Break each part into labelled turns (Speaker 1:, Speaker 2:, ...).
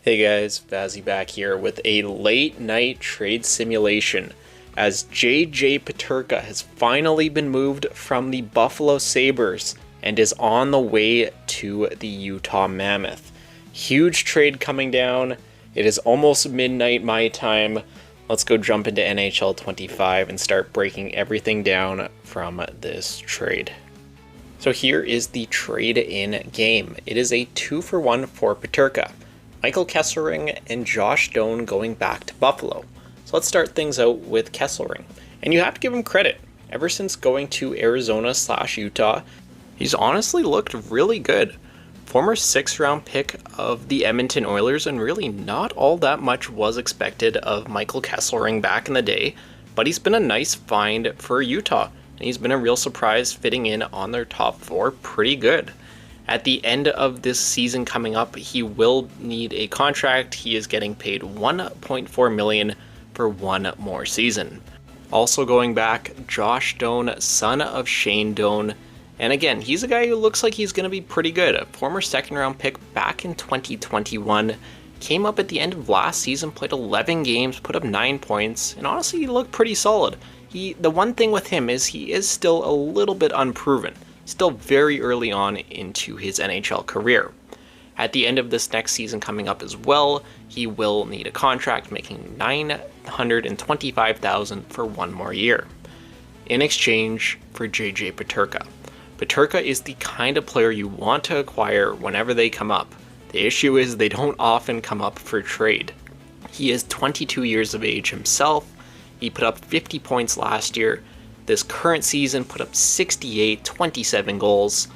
Speaker 1: Hey guys, Vazzy back here with a late night trade simulation as JJ Peterka has finally been moved from the Buffalo Sabres and is on the way to the Utah Mammoth. Huge trade coming down. It is almost midnight my time. Let's go jump into NHL 25 and start breaking everything down from this trade. So here is the trade in game. It is a 2-for-1 for Peterka. Michael Kesselring and Josh Doan going back to Buffalo. So let's start things out with Kesselring. And you have to give him credit. Ever since going to Arizona/Utah, he's honestly looked really good. Former 6th-round pick of the Edmonton Oilers, and really not all that much was expected of Michael Kesselring back in the day, but he's been a nice find for Utah, and he's been a real surprise fitting in on their top 4 pretty good. At the end of this season coming up, he will need a contract. He is getting paid $1.4 million for one more season. Also going back, Josh Doan, son of Shane Doan. And again, he's a guy who looks like he's going to be pretty good. A former 2nd-round pick back in 2021. Came up at the end of last season, played 11 games, put up 9 points, and honestly, he looked pretty solid. The one thing with him is he is still a little bit unproven. Still very early on into his NHL career. At the end of this next season coming up as well, he will need a contract making $925,000 for one more year. In exchange for JJ Peterka. Peterka is the kind of player you want to acquire whenever they come up. The issue is they don't often come up for trade. He is 22 years of age himself. He put up 50 points last year. This current season put up 68, 27 goals.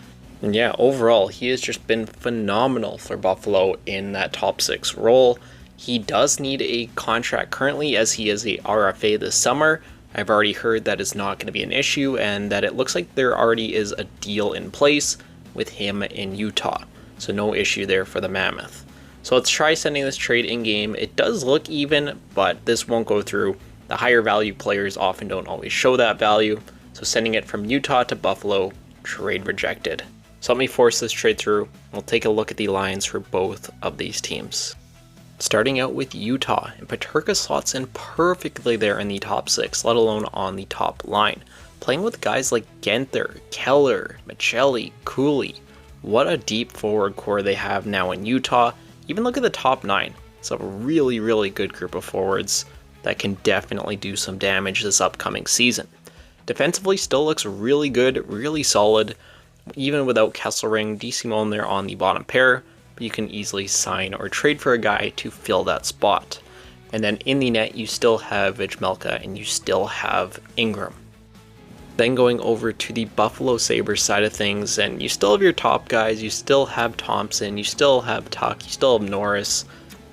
Speaker 1: And yeah, overall, he has just been phenomenal for Buffalo in that top 6 role. He does need a contract currently as he is a RFA this summer. I've already heard that is not going to be an issue and that it looks like there already is a deal in place with him in Utah. So no issue there for the Mammoth. So let's try sending this trade in game. It does look even, but this won't go through. The higher value players often don't always show that value, so sending it from Utah to Buffalo, trade rejected. So let me force this trade through. We'll take a look at the lines for both of these teams. Starting out with Utah, and Peterka slots in perfectly there in the top 6, let alone on the top line. Playing with guys like Genther, Keller, Michelli, Cooley. What a deep forward core they have now in Utah. Even look at the top 9. It's a really, really good group of forwards that can definitely do some damage this upcoming season. Defensively still looks really good, really solid. Even without Kesselring, DeSimone there on the bottom pair, but you can easily sign or trade for a guy to fill that spot. And then in the net, you still have Vejmelka and you still have Ingram. Then going over to the Buffalo Sabres side of things, and you still have your top guys, you still have Thompson, you still have Tuck, you still have Norris,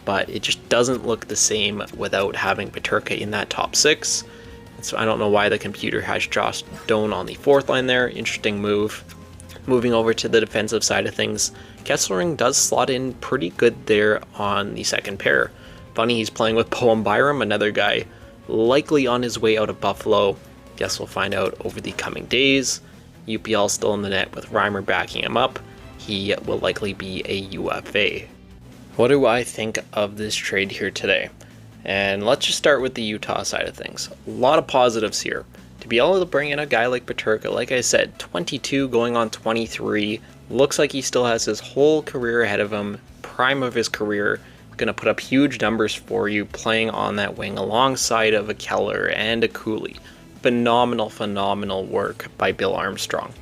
Speaker 1: but it just doesn't look the same without having Peterka in that top 6. So I don't know why the computer has Josh Doan on the 4th line there. Interesting move. Moving over to the defensive side of things, Kesselring does slot in pretty good there on the 2nd pair. Funny, he's playing with Bowen Byram, another guy likely on his way out of Buffalo. Guess we'll find out over the coming days. UPL still in the net with Reimer backing him up. He will likely be a UFA. What do I think of this trade here today? And let's just start with the Utah side of things. A lot of positives here. To be able to bring in a guy like Peterka, like I said, 22 going on 23, looks like he still has his whole career ahead of him, prime of his career, going to put up huge numbers for you playing on that wing alongside of a Keller and a Cooley. Phenomenal, phenomenal work by Bill Armstrong.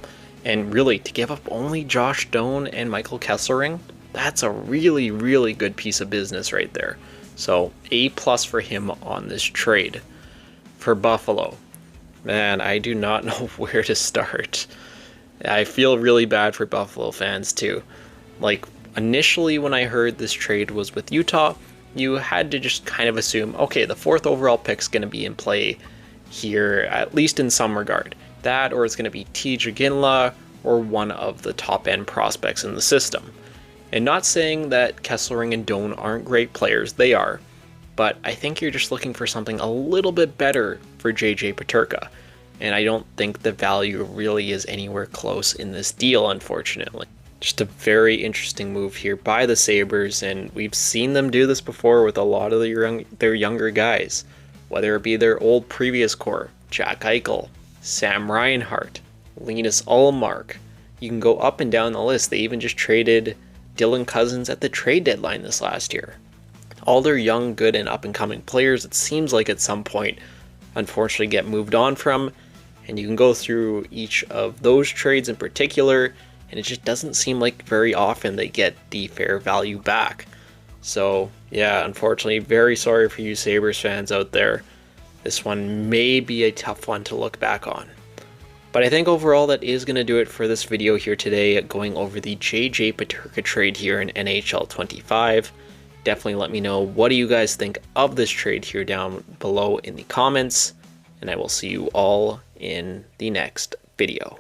Speaker 1: And really, to give up only Josh Doan and Michael Kesselring, that's a really, really good piece of business right there. So A+ for him on this trade. For Buffalo, man, I do not know where to start. I feel really bad for Buffalo fans too. Like, initially when I heard this trade was with Utah, you had to just kind of assume, okay, the 4th overall pick's going to be in play here, at least in some regard. That, or it's going to be TJ Ginla, or one of the top end prospects in the system. And not saying that Kesselring and Doan aren't great players, they are, but I think you're just looking for something a little bit better for JJ Peterka. And I don't think the value really is anywhere close in this deal, unfortunately. Just a very interesting move here by the Sabres, and we've seen them do this before with a lot of their younger guys, whether it be their old previous core, Jack Eichel, Sam Reinhart, Linus Ullmark. You can go up and down the list. They even just traded Dylan Cousins at the trade deadline this last year. All their young, good, and up-and-coming players, it seems like at some point, unfortunately get moved on from, and you can go through each of those trades in particular, and it just doesn't seem like very often they get the fair value back. So yeah, unfortunately, very sorry for you Sabres fans out there. This one may be a tough one to look back on. But I think overall that is going to do it for this video here today, going over the JJ Peterka trade here in NHL 25. Definitely let me know, what do you guys think of this trade here down below in the comments, and I will see you all in the next video.